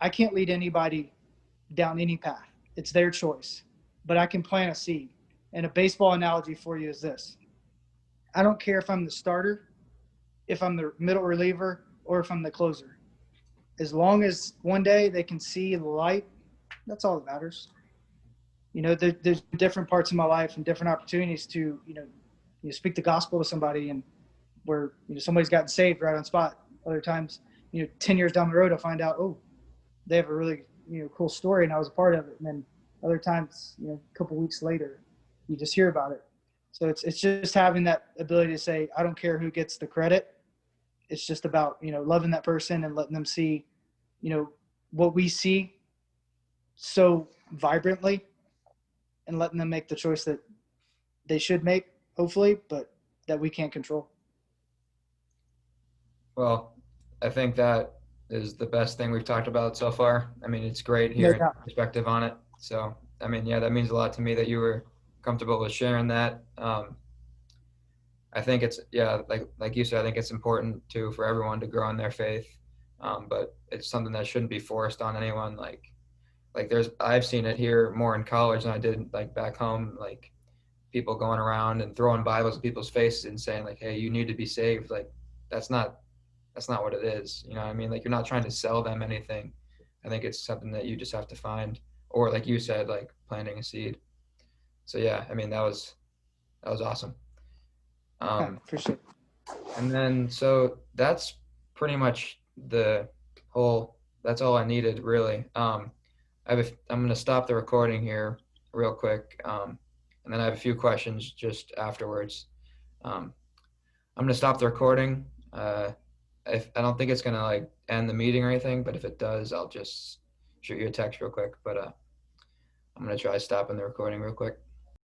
I can't lead anybody down any path. It's their choice, but I can plant a seed. And a baseball analogy for you is this: I don't care if I'm the starter, if I'm the middle reliever, or if I'm the closer. As long as one day they can see the light, that's all that matters. There's different parts of my life and different opportunities to, speak the gospel to somebody, and where, somebody's gotten saved right on spot. Other times, 10 years down the road, I find out, oh, they have a really, cool story and I was a part of it. And then other times, a couple weeks later, you just hear about it. So it's just having that ability to say, I don't care who gets the credit. It's just about, loving that person and letting them see, what we see so vibrantly, and letting them make the choice that they should make, hopefully, but that we can't control. Well, I think that is the best thing we've talked about so far. I mean, it's great No hearing doubt. your perspective on it. So, I mean, yeah, that means a lot to me that you were comfortable with sharing that. I think it's yeah, like you said, I think it's important too for everyone to grow in their faith. But it's something that shouldn't be forced on anyone. Like there's I've seen it here more in college than I did like back home. Like people going around and throwing Bibles in people's faces and saying like, "Hey, you need to be saved." Like that's not that's not what it is. You know what I mean? Like you're not trying to sell them anything. I think it's something that you just have to find, or like you said, like planting a seed. So yeah, I mean that was awesome. Yeah, Um, for sure. and then so that's pretty much the whole. That's all I needed really. I'm gonna stop the recording here real quick, and then I have a few questions just afterwards. Um, I'm gonna stop the recording. If I don't think it's gonna like end the meeting or anything, but if it does, I'll just shoot you a text real quick. But I'm gonna try stopping the recording real quick.